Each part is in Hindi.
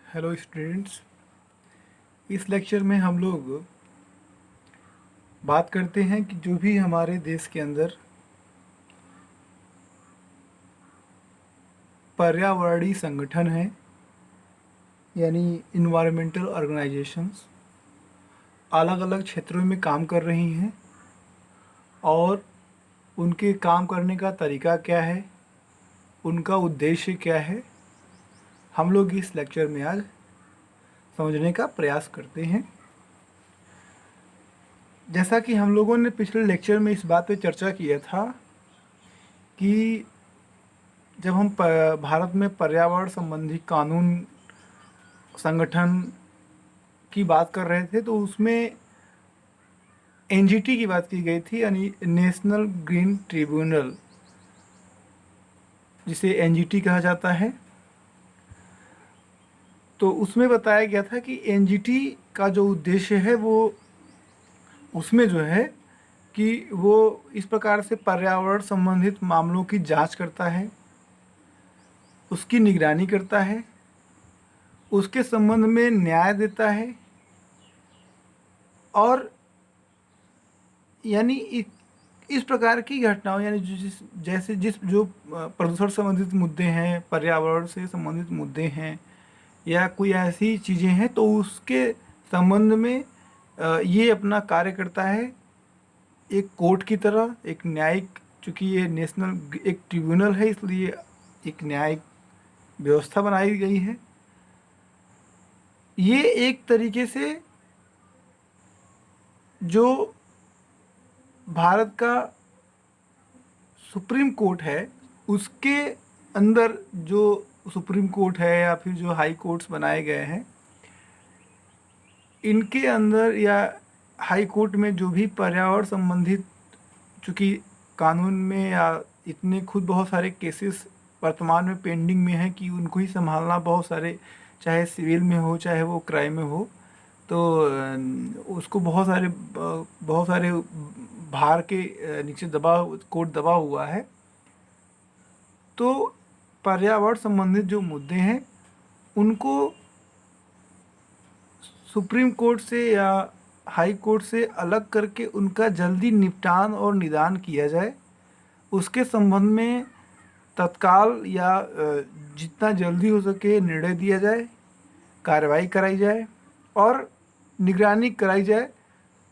Hello students. इस लेक्चर में हम लोग बात करते हैं कि जो भी हमारे देश के अंदर पर्यावरणीय संगठन हैं, यानी इन्वायरमेंटल ऑर्गेनाइजेशंस, अलग अलग क्षेत्रों में काम कर रही हैं और उनके काम करने का तरीका क्या है, उनका उद्देश्य क्या है, हम लोग इस लेक्चर में आज समझने का प्रयास करते हैं। जैसा कि हम लोगों ने पिछले लेक्चर में इस बात पे चर्चा किया था कि जब हम भारत में पर्यावरण संबंधी कानून संगठन की बात कर रहे थे तो उसमें एनजीटी की बात की गई थी, यानी नेशनल ग्रीन ट्रिब्यूनल, जिसे एनजीटी कहा जाता है। तो उसमें बताया गया था कि एनजीटी का जो उद्देश्य है वो उसमें जो है कि वो इस प्रकार से पर्यावरण संबंधित मामलों की जांच करता है, उसकी निगरानी करता है, उसके संबंध में न्याय देता है और यानी इस प्रकार की घटनाओं, यानी जिस जो प्रदूषण संबंधित मुद्दे हैं, पर्यावरण से संबंधित मुद्दे हैं या कोई ऐसी चीज़ें हैं तो उसके संबंध में ये अपना कार्य करता है एक कोर्ट की तरह, एक न्यायिक। चूँकि ये नेशनल एक ट्रिब्यूनल है इसलिए एक न्यायिक व्यवस्था बनाई गई है। ये एक तरीके से जो भारत का सुप्रीम कोर्ट है उसके अंदर जो सुप्रीम कोर्ट है या फिर जो हाई कोर्ट्स बनाए गए हैं, इनके अंदर या हाई कोर्ट में जो भी पर्यावरण संबंधित, चूँकि कानून में या इतने खुद बहुत सारे केसेस वर्तमान में पेंडिंग में हैं कि उनको ही संभालना बहुत सारे, चाहे सिविल में हो चाहे वो क्राइम में हो, तो उसको बहुत सारे भार के नीचे कोर्ट दबा हुआ है। तो पर्यावरण संबंधित जो मुद्दे हैं उनको सुप्रीम कोर्ट से या हाई कोर्ट से अलग करके उनका जल्दी निपटान और निदान किया जाए, उसके संबंध में तत्काल या जितना जल्दी हो सके निर्णय दिया जाए, कार्रवाई कराई जाए और निगरानी कराई जाए।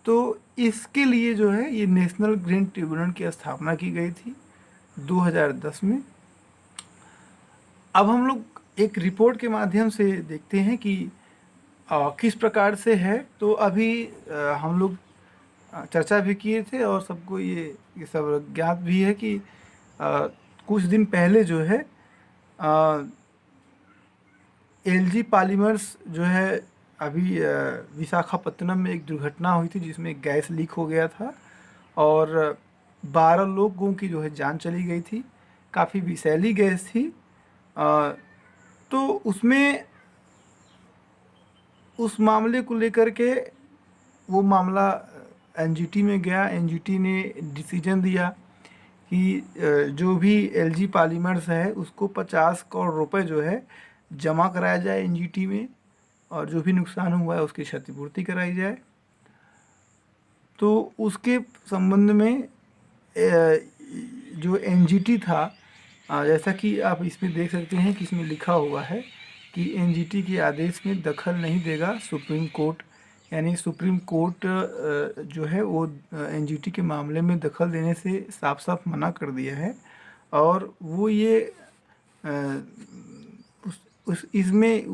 तो इसके लिए जो है ये नेशनल ग्रीन ट्रिब्यूनल की स्थापना की गई थी 2010 में। अब हम लोग एक रिपोर्ट के माध्यम से देखते हैं कि किस प्रकार से है। तो अभी हम लोग चर्चा भी किए थे और सबको ये सब ज्ञात भी है कि कुछ दिन पहले जो है एलजी पॉलीमर्स जो है अभी विशाखापत्तनम में एक दुर्घटना हुई थी जिसमें गैस लीक हो गया था और 12 लोगों की जो है जान चली गई थी। काफ़ी विषैली गैस थी। तो उसमें उस मामले को लेकर के वो मामला एनजीटी में गया। एनजीटी ने डिसीजन दिया कि जो भी एलजी पॉलीमर्स है उसको 50 करोड़ रुपए जो है जमा कराया जाए एनजीटी में और जो भी नुकसान हुआ है उसकी क्षतिपूर्ति कराई जाए। तो उसके संबंध में जो एनजीटी था, जैसा कि आप इसमें देख सकते हैं कि इसमें लिखा हुआ है कि एनजीटी के आदेश में दखल नहीं देगा सुप्रीम कोर्ट, यानी सुप्रीम कोर्ट जो है वो एनजीटी के मामले में दखल देने से साफ साफ मना कर दिया है। और वो ये उस इसमें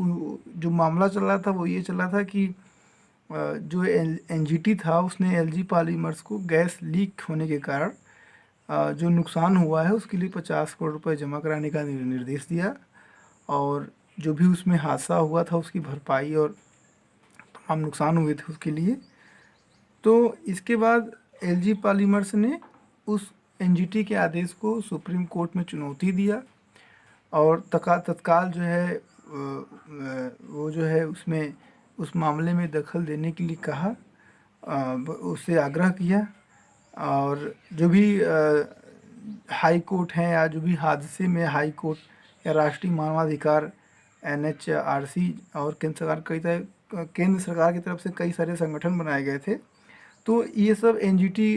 जो मामला चल रहा था वो ये चल रहा था कि जो एनजीटी था उसने एलजी पॉलीमर्स को गैस लीक होने के कारण जो नुकसान हुआ है उसके लिए 50 करोड़ रुपए जमा कराने का निर्देश दिया और जो भी उसमें हादसा हुआ था उसकी भरपाई और तमाम नुकसान हुए थे उसके लिए। तो इसके बाद एलजी पॉलीमर्स ने उस एनजीटी के आदेश को सुप्रीम कोर्ट में चुनौती दिया और तत्काल जो है वो जो है उसमें उस मामले में दखल देने के लिए कहा, उससे आग्रह किया। और जो भी हाई कोर्ट हैं या जो भी हादसे में हाई कोर्ट या राष्ट्रीय मानवाधिकार NHRC और केंद्र सरकार की तरफ से कई सारे संगठन बनाए गए थे। तो ये सब एनजीटी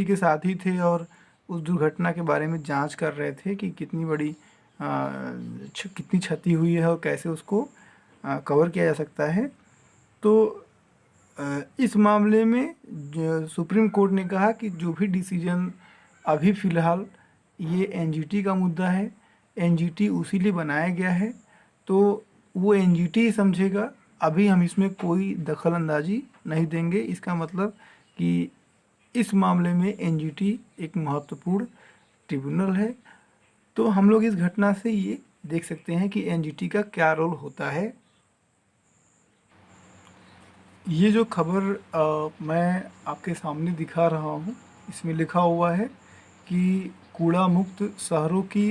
के साथी थे और उस दुर्घटना के बारे में जांच कर रहे थे कि कितनी बड़ी कितनी क्षति हुई है और कैसे उसको कवर किया जा सकता है। तो इस मामले में सुप्रीम कोर्ट ने कहा कि जो भी डिसीजन अभी फ़िलहाल ये एनजीटी का मुद्दा है, एनजीटी उसी लिए बनाया गया है, तो वो एनजीटी ही समझेगा। अभी हम इसमें कोई दखल अंदाजी नहीं देंगे। इसका मतलब कि इस मामले में एनजीटी एक महत्वपूर्ण ट्रिब्यूनल है। तो हम लोग इस घटना से ये देख सकते हैं कि एनजीटी का क्या रोल होता है। ये जो खबर मैं आपके सामने दिखा रहा हूँ, इसमें लिखा हुआ है कि कूड़ा मुक्त शहरों की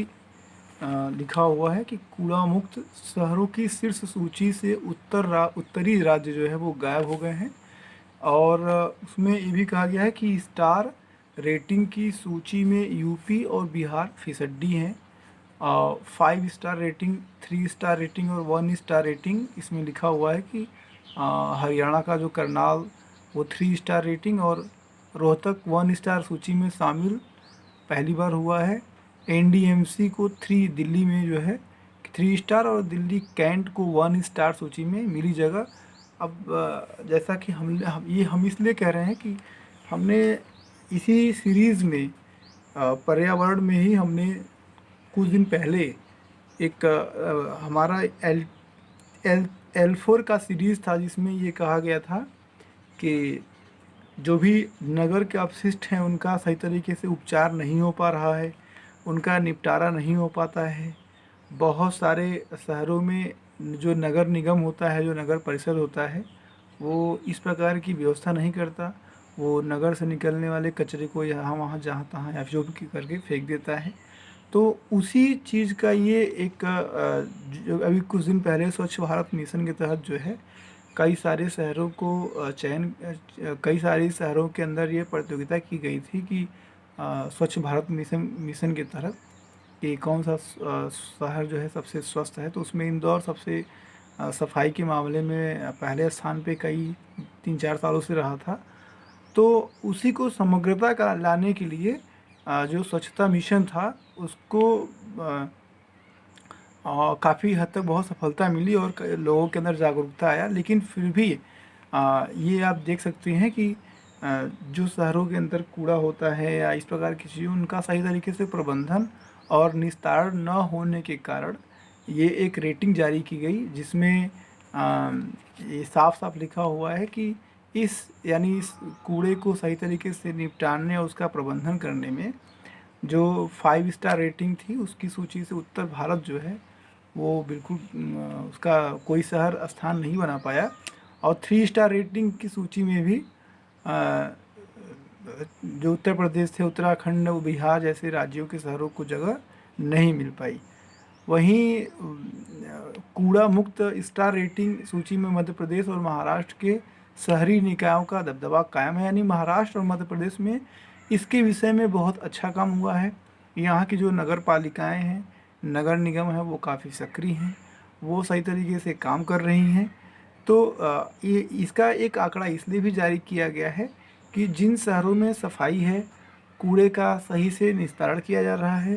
लिखा हुआ है कि कूड़ा मुक्त शहरों की शीर्ष सूची से उत्तरी राज्य जो है वो गायब हो गए हैं। और उसमें ये भी कहा गया है कि स्टार रेटिंग की सूची में यूपी और बिहार फिसड्डी हैं। 5 स्टार रेटिंग, 3 स्टार रेटिंग और 1 स्टार रेटिंग इसमें लिखा हुआ है कि हरियाणा का जो करनाल वो 3 स्टार रेटिंग और रोहतक 1 स्टार सूची में शामिल पहली बार हुआ है। एनडीएमसी को 3 दिल्ली में जो है 3 स्टार और दिल्ली कैंट को 1 स्टार सूची में मिली जगह। अब जैसा कि हम इसलिए कह रहे हैं कि हमने इसी सीरीज़ में पर्यावरण में ही हमने कुछ दिन पहले एक हमारा L4 का सीरीज़ था जिसमें ये कहा गया था कि जो भी नगर के अपशिष्ट हैं उनका सही तरीके से उपचार नहीं हो पा रहा है, उनका निपटारा नहीं हो पाता है। बहुत सारे शहरों में जो नगर निगम होता है, जो नगर परिषद होता है, वो इस प्रकार की व्यवस्था नहीं करता। वो नगर से निकलने वाले कचरे को यहाँ वहाँ जहाँ तहाँ या जो भी करके फेंक देता है। तो उसी चीज़ का ये एक जो अभी कुछ दिन पहले स्वच्छ भारत मिशन के तहत जो है कई सारे शहरों को कई सारे शहरों के अंदर ये प्रतियोगिता की गई थी कि स्वच्छ भारत मिशन के तहत कि कौन सा शहर जो है सबसे स्वस्थ है। तो उसमें इंदौर सबसे सफाई के मामले में पहले स्थान पे कई 3-4 सालों से रहा था। तो उसी को समग्रता का लाने के लिए जो स्वच्छता मिशन था उसको काफ़ी हद तक बहुत सफलता मिली और लोगों के अंदर जागरूकता आया। लेकिन फिर भी ये आप देख सकते हैं कि जो शहरों के अंदर कूड़ा होता है या इस प्रकार की चीज़ें उनका सही तरीके से प्रबंधन और निस्तारण न होने के कारण ये एक रेटिंग जारी की गई जिसमें ये साफ साफ लिखा हुआ है कि इस कूड़े को सही तरीके से निपटाने और उसका प्रबंधन करने में जो 5 स्टार रेटिंग थी उसकी सूची से उत्तर भारत जो है वो बिल्कुल उसका कोई शहर स्थान नहीं बना पाया। और 3 स्टार रेटिंग की सूची में भी जो उत्तर प्रदेश थे, उत्तराखंड और बिहार जैसे राज्यों के शहरों को जगह नहीं मिल पाई। वहीं कूड़ा मुक्त स्टार रेटिंग सूची में मध्य प्रदेश और महाराष्ट्र के शहरी निकायों का दबदबा कायम है। यानी महाराष्ट्र और मध्य प्रदेश में इसके विषय में बहुत अच्छा काम हुआ है। यहाँ की जो नगर पालिकाएँ हैं, नगर निगम है, वो काफ़ी सक्रिय हैं, वो सही तरीके से काम कर रही हैं। तो ये इसका एक आंकड़ा इसलिए भी जारी किया गया है कि जिन शहरों में सफाई है, कूड़े का सही से निस्तारण किया जा रहा है,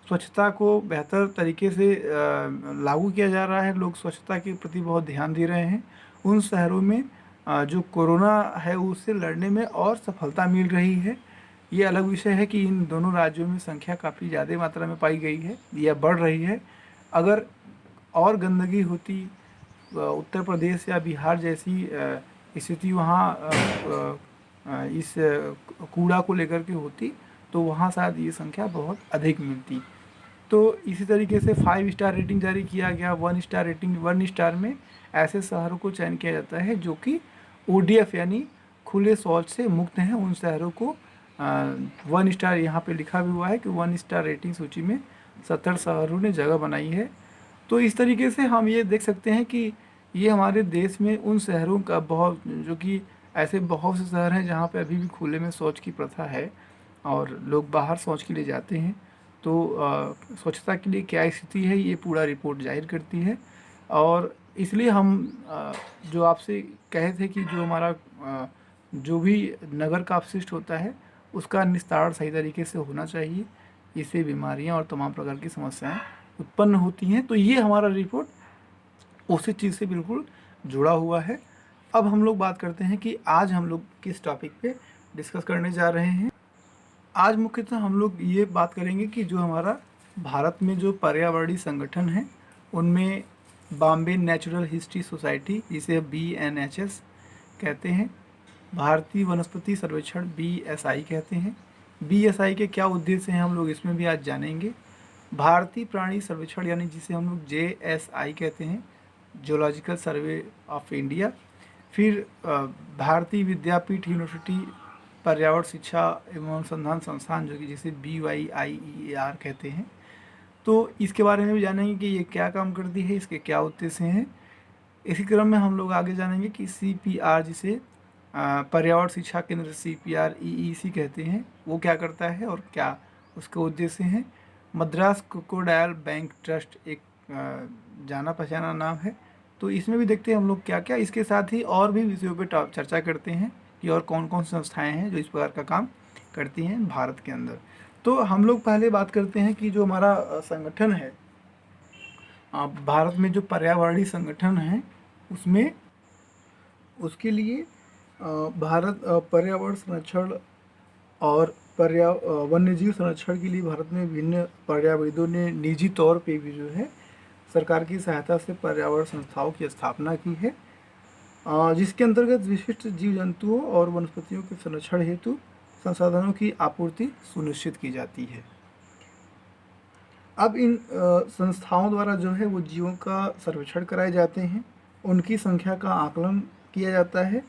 स्वच्छता को बेहतर तरीके से लागू किया जा रहा है, लोग स्वच्छता के प्रति बहुत ध्यान दे रहे हैं, उन शहरों में जो कोरोना है उससे लड़ने में और सफलता मिल रही है। ये अलग विषय है कि इन दोनों राज्यों में संख्या काफ़ी ज़्यादा मात्रा में पाई गई है या बढ़ रही है। अगर और गंदगी होती उत्तर प्रदेश या बिहार जैसी स्थिति वहाँ इस कूड़ा को लेकर के होती तो वहाँ शायद ये संख्या बहुत अधिक मिलती। तो इसी तरीके से 5 स्टार रेटिंग जारी किया गया। 1 स्टार रेटिंग, 1 स्टार में ऐसे शहरों को चयन किया जाता है जो कि ODF यानी खुले शौच से मुक्त हैं। उन शहरों को 1 स्टार यहाँ पे लिखा भी हुआ है कि 1 स्टार रेटिंग सूची में 70 शहरों ने जगह बनाई है। तो इस तरीके से हम ये देख सकते हैं कि ये हमारे देश में उन शहरों का बहुत जो कि ऐसे बहुत से शहर हैं जहाँ पे अभी भी खुले में शौच की प्रथा है और लोग बाहर शौच के लिए जाते हैं। तो स्वच्छता के लिए क्या स्थिति है ये पूरा रिपोर्ट जाहिर करती है। और इसलिए हम जो आपसे कहे थे कि जो हमारा जो भी नगर का अपशिष्ट होता है उसका निस्तारण सही तरीके से होना चाहिए। इससे बीमारियां और तमाम प्रकार की समस्याएं उत्पन्न होती हैं। तो ये हमारा रिपोर्ट उसी चीज़ से बिल्कुल जुड़ा हुआ है। अब हम लोग बात करते हैं कि आज हम लोग किस टॉपिक पे डिस्कस करने जा रहे हैं। आज मुख्यतः हम लोग ये बात करेंगे कि जो हमारा भारत में जो पर्यावरणीय संगठन है उनमें बॉम्बे नेचुरल हिस्ट्री सोसाइटी, जिसे BNHS कहते हैं, भारतीय वनस्पति सर्वेक्षण BSI कहते हैं, BSI के क्या उद्देश्य हैं हम लोग इसमें भी आज जानेंगे। भारतीय प्राणी सर्वेक्षण यानी जिसे हम लोग JSI कहते हैं, जूलॉजिकल सर्वे ऑफ इंडिया। फिर भारतीय विद्यापीठ यूनिवर्सिटी पर्यावरण शिक्षा एवं अनुसंधान संस्थान जो कि जिसे BYIEAR कहते हैं। तो इसके बारे में भी जानेंगे कि ये क्या काम करती है, इसके क्या उद्देश्य हैं। इसी क्रम में हम लोग आगे जानेंगे कि CPR, जिसे पर्यावरण शिक्षा केंद्र CPR EEC कहते हैं, वो क्या करता है और क्या उसके उद्देश्य हैं। मद्रास क्रोकोडाइल बैंक ट्रस्ट एक जाना पहचाना नाम है। तो इसमें भी देखते हैं हम लोग क्या क्या। इसके साथ ही और भी विषयों पर चर्चा करते हैं कि और कौन कौन सी संस्थाएं हैं जो इस प्रकार का काम करती हैं भारत के अंदर। तो हम लोग पहले बात करते हैं कि जो हमारा संगठन है, भारत में जो पर्यावरणीय संगठन है उसमें उसके लिए भारत पर्यावरण संरक्षण और वन्यजीव संरक्षण के लिए भारत में विभिन्न पर्यावरणविदों ने निजी तौर पे भी जो है सरकार की सहायता से पर्यावरण संस्थाओं की स्थापना की है, जिसके अंतर्गत विशिष्ट जीव जंतुओं और वनस्पतियों के संरक्षण हेतु संसाधनों की आपूर्ति सुनिश्चित की जाती है। अब इन संस्थाओं द्वारा जो है वो जीवों का सर्वेक्षण कराए जाते हैं, उनकी संख्या का आकलन किया जाता है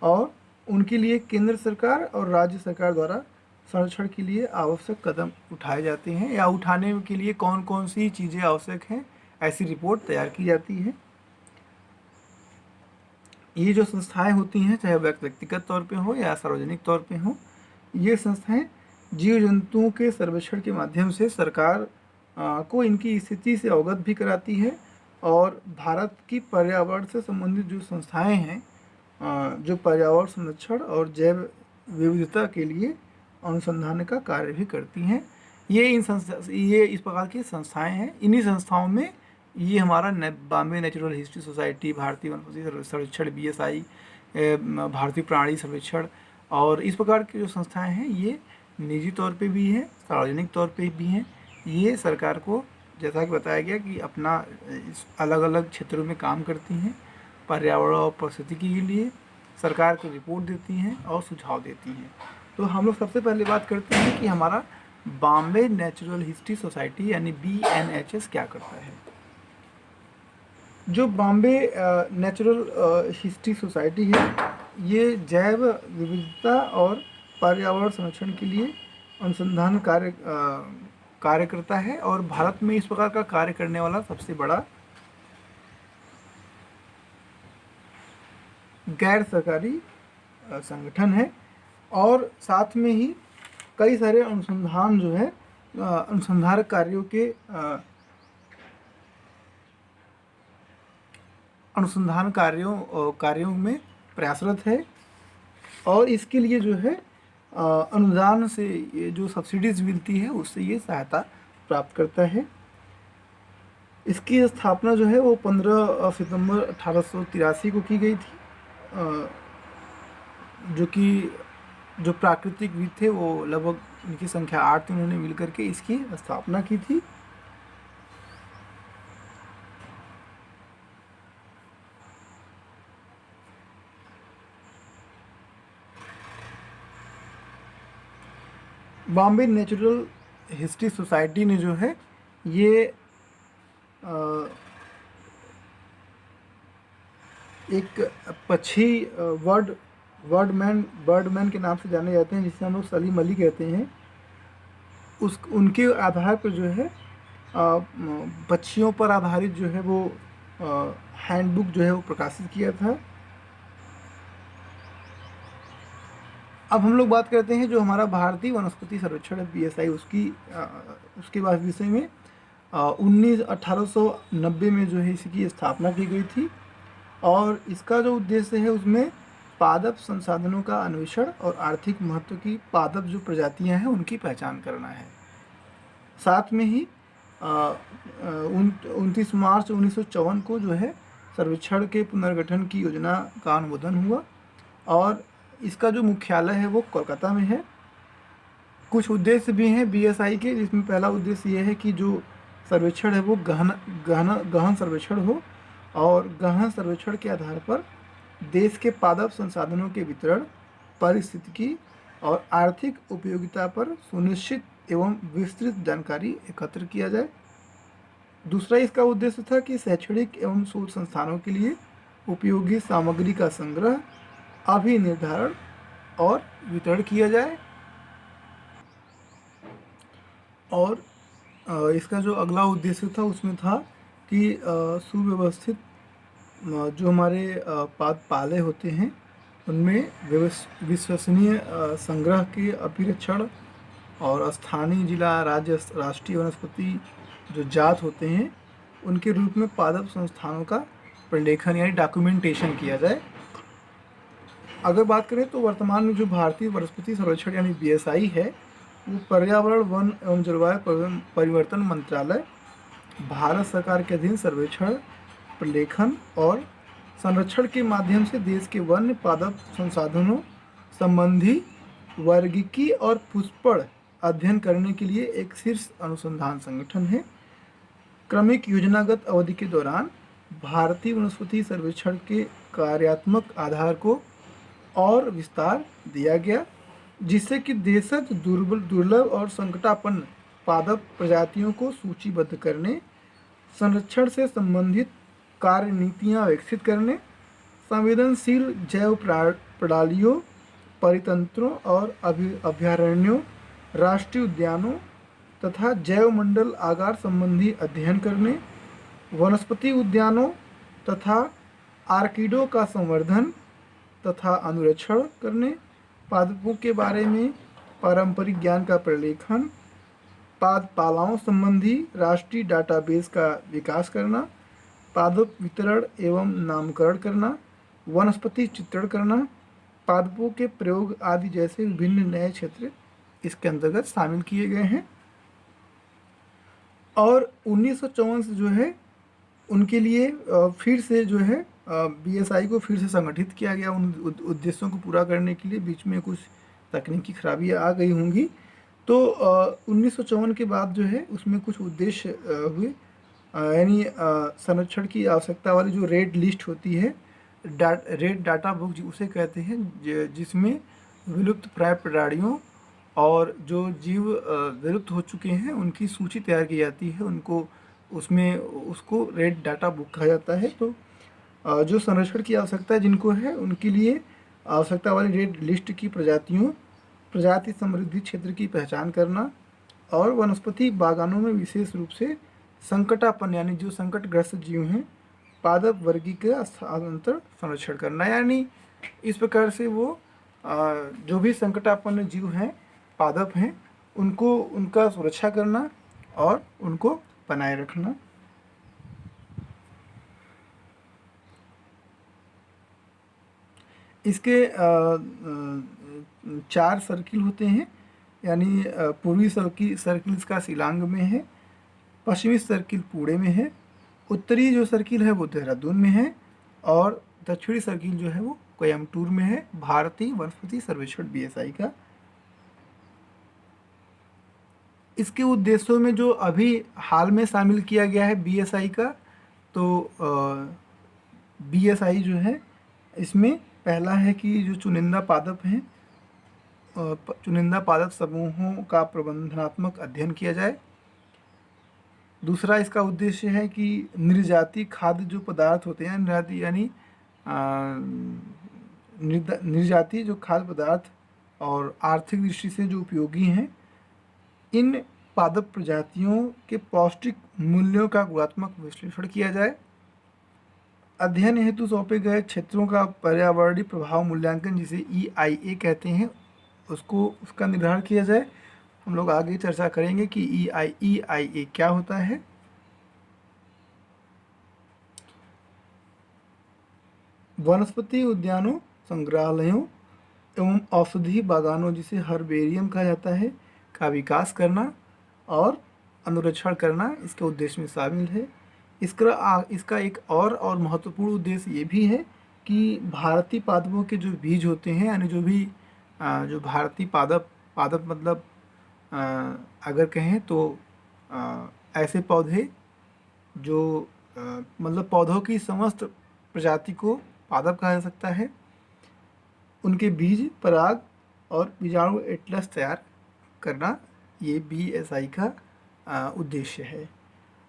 और उनके लिए केंद्र सरकार और राज्य सरकार द्वारा संरक्षण के लिए आवश्यक कदम उठाए जाते हैं या उठाने के लिए कौन कौन सी चीज़ें आवश्यक हैं, ऐसी रिपोर्ट तैयार की जाती है। ये जो संस्थाएं होती हैं, चाहे व्यक्तिगत तौर पे हो या सार्वजनिक तौर पे हो, ये संस्थाएं जीव जंतुओं के सर्वेक्षण के माध्यम से सरकार को इनकी स्थिति से अवगत भी कराती है और भारत की पर्यावरण से संबंधित जो संस्थाएं हैं, जो पर्यावरण संरक्षण और जैव विविधता के लिए अनुसंधान का कार्य भी करती हैं। ये इस प्रकार की संस्थाएं हैं। इन्हीं संस्थाओं में ये हमारा बॉम्बे नेचुरल हिस्ट्री सोसाइटी, भारतीय वनस्पति सर्वेक्षण BSI, भारतीय प्राणी सर्वेक्षण और इस प्रकार की जो संस्थाएं हैं ये निजी तौर पे भी हैं, सार्वजनिक तौर पे भी हैं। ये सरकार को, जैसा कि बताया गया, कि अपना अलग अलग क्षेत्रों में काम करती हैं, पर्यावरण और पारिस्थितिकी के लिए सरकार को रिपोर्ट देती हैं और सुझाव देती हैं। तो हम लोग सबसे पहले बात करते हैं कि हमारा बॉम्बे नेचुरल हिस्ट्री सोसाइटी यानी BNHS क्या करता है। जो बॉम्बे नेचुरल हिस्ट्री सोसाइटी है ये जैव विविधता और पर्यावरण संरक्षण के लिए अनुसंधान कार्य करता है और भारत में इस प्रकार का कार्य करने वाला सबसे बड़ा गैर सरकारी संगठन है। और साथ में ही कई सारे अनुसंधान जो है अनुसंधान कार्यों में प्रयासरत है और इसके लिए जो है अनुदान से ये जो सब्सिडीज मिलती है उससे ये सहायता प्राप्त करता है। इसकी स्थापना जो है वो 15 सितंबर 1883 को की गई थी, जो प्राकृतिक विद थे वो लगभग इनकी संख्या 8 थी, उन्होंने मिलकर के इसकी स्थापना की थी। बॉम्बे नेचुरल हिस्ट्री सोसाइटी ने जो है ये एक पक्षी बर्डमैन के नाम से जाने जाते हैं, जिसे हम लोग सलीम अली कहते हैं, उनके आधार पर जो है पक्षियों पर आधारित जो है वो हैंडबुक जो है वो प्रकाशित किया था। अब हम लोग बात करते हैं जो हमारा भारतीय वनस्पति सर्वेक्षण है BSI, उसके बाद विषय में 1890 में जो है इसकी स्थापना की गई थी। और इसका जो उद्देश्य है उसमें पादप संसाधनों का अन्वेषण और आर्थिक महत्व की पादप जो प्रजातियां हैं उनकी पहचान करना है। साथ में ही 29 मार्च 1954 को जो है सर्वेक्षण के पुनर्गठन की योजना का अनुमोदन हुआ और इसका जो मुख्यालय है वो कोलकाता में है। कुछ उद्देश्य भी हैं BSI के, जिसमें पहला उद्देश्य ये है कि जो सर्वेक्षण है वो गहन सर्वेक्षण हो और गहन सर्वेक्षण के आधार पर देश के पादप संसाधनों के वितरण, पारिस्थितिकी और आर्थिक उपयोगिता पर सुनिश्चित एवं विस्तृत जानकारी एकत्र किया जाए। दूसरा इसका उद्देश्य था कि शैक्षणिक एवं शोध संस्थानों के लिए उपयोगी सामग्री का संग्रह, अभिनिर्धारण और वितरण किया जाए। और इसका जो अगला उद्देश्य था उसमें था कि सुव्यवस्थित जो हमारे पाले होते हैं उनमें विश्वसनीय संग्रह के अभिरक्षण और स्थानीय जिला, राज्य, राष्ट्रीय वनस्पति जो जात होते हैं उनके रूप में पादप संस्थानों का प्रलेखन यानी डॉक्यूमेंटेशन किया जाए। अगर बात करें तो वर्तमान में जो भारतीय वनस्पति सर्वेक्षण यानी BSI है वो पर्यावरण, वन एवं जलवायु परिवर्तन मंत्रालय, भारत सरकार के अधीन सर्वेक्षण, प्रलेखन और संरक्षण के माध्यम से देश के वन्य पादप संसाधनों संबंधी वर्गीकी और पुष्पण अध्ययन करने के लिए एक शीर्ष अनुसंधान संगठन है। क्रमिक योजनागत अवधि के दौरान भारतीय वनस्पति सर्वेक्षण के कार्यात्मक आधार को और विस्तार दिया गया, जिससे कि देशज दुर्लभ और संकटापन्न पादप प्रजातियों को सूचीबद्ध करने, संरक्षण से संबंधित कार्य नीतियाँ विकसित करने, संवेदनशील जैव प्रणालियों, परितंत्रों और अभयारण्यों, राष्ट्रीय उद्यानों तथा जैव मंडल आकार संबंधी अध्ययन करने, वनस्पति उद्यानों तथा आर्किडों का संवर्धन तथा अनुरक्षण करने, पादपों के बारे में पारंपरिक ज्ञान का प्रलेखन, पादपालाओं संबंधी राष्ट्रीय डाटाबेस का विकास करना, पादप वितरण एवं नामकरण करना, वनस्पति चित्रण करना, पादपों के प्रयोग आदि जैसे विभिन्न नए क्षेत्र इसके अंतर्गत शामिल किए गए हैं। और 1954 से जो है उनके लिए फिर से जो है BSI को फिर से संगठित किया गया उन उद्देश्यों को पूरा करने के लिए। बीच में कुछ तकनीकी खराबियाँ आ गई होंगी, तो 1954 के बाद जो है उसमें कुछ उद्देश्य हुए, यानी संरक्षण की आवश्यकता वाली जो रेड लिस्ट होती है, रेड डाटा बुक उसे कहते हैं, जिसमें विलुप्त प्राय प्रजातियों और जो जीव विलुप्त हो चुके हैं उनकी सूची तैयार की जाती है, उसको रेड डाटा बुक कहा जाता है। तो जो संरक्षण की आवश्यकता जिनको है उनके लिए आवश्यकता वाली रेड लिस्ट की प्रजाति समृद्धि क्षेत्र की पहचान करना और वनस्पति बागानों में विशेष रूप से संकटापन्न यानी जो संकटग्रस्त जीव हैं पादप वर्गी का स्थानांतर संरक्षण करना, यानी इस प्रकार से वो जो भी संकटापन्न जीव हैं, पादप हैं, उनका सुरक्षा करना और उनको बनाए रखना। इसके 4 सर्किल होते हैं, यानी पूर्वी सर्किल इसका शिलांग में है, पश्चिमी सर्किल पुणे में है, उत्तरी जो सर्किल है वो देहरादून में है और दक्षिणी सर्किल जो है वो कोयम्बटूर में है। भारतीय वनस्पति सर्वेक्षण BSI का इसके उद्देश्यों में जो अभी हाल में शामिल किया गया है BSI का, तो BSI जो है इसमें पहला है कि जो चुनिंदा पादप हैं, चुनिंदा पादप समूहों का प्रबंधनात्मक अध्ययन किया जाए। दूसरा इसका उद्देश्य है कि निर्याती खाद्य जो पदार्थ होते हैं, निर्याती जो खाद्य पदार्थ और आर्थिक दृष्टि से जो उपयोगी हैं, इन पादप प्रजातियों के पौष्टिक मूल्यों का गुणात्मक विश्लेषण किया जाए। अध्ययन हेतु सौंपे गए क्षेत्रों का पर्यावरणीय प्रभाव मूल्यांकन, जिसे EIA कहते हैं, उसका निर्धारण किया जाए। हम लोग आगे चर्चा करेंगे कि EIA क्या होता है। वनस्पति उद्यानों, संग्रहालयों एवं औषधि बागानों, जिसे हर्बेरियम कहा जाता है, का विकास करना और अनुरक्षण करना इसके उद्देश्य में शामिल है। इसका एक और महत्वपूर्ण उद्देश्य ये भी है कि भारतीय पादपों के जो बीज होते हैं, यानी जो भारतीय पादप पादप मतलब अ, अगर कहें तो ऐसे पौधे जो मतलब पौधों की समस्त प्रजाति को पादप कहा जा सकता है, उनके बीज, पराग और बीजाणु एटलस तैयार करना, ये BSI का उद्देश्य है।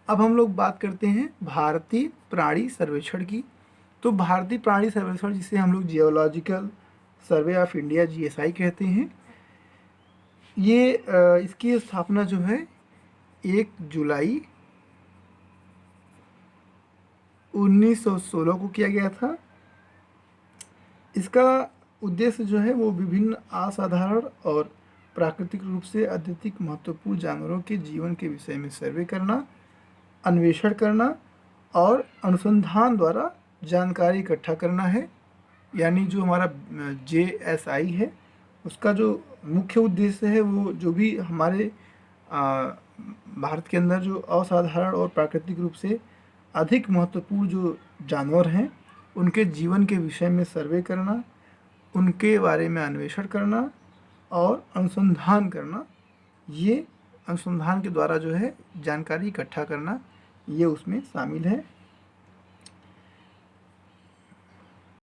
अब हम लोग बात करते हैं भारतीय प्राणी सर्वेक्षण की। तो भारतीय प्राणी सर्वेक्षण, जिसे हम लोग geological survey of India GSI कहते हैं, ये इसकी स्थापना जो है 1 जुलाई 1916 को किया गया था। इसका उद्देश्य जो है वो विभिन्न असाधारण और प्राकृतिक रूप से अत्यधिक महत्वपूर्ण जानवरों के जीवन के विषय में सर्वे करना, अन्वेषण करना और अनुसंधान द्वारा जानकारी इकट्ठा करना है। यानी जो हमारा JSI है, उसका जो मुख्य उद्देश्य है वो जो भी हमारे भारत के अंदर जो असाधारण और प्राकृतिक रूप से अधिक महत्वपूर्ण जो जानवर हैं, उनके जीवन के विषय में सर्वे करना, उनके बारे में अन्वेषण करना और अनुसंधान करना, ये अनुसंधान के द्वारा जो है जानकारी इकट्ठा करना, ये उसमें शामिल है।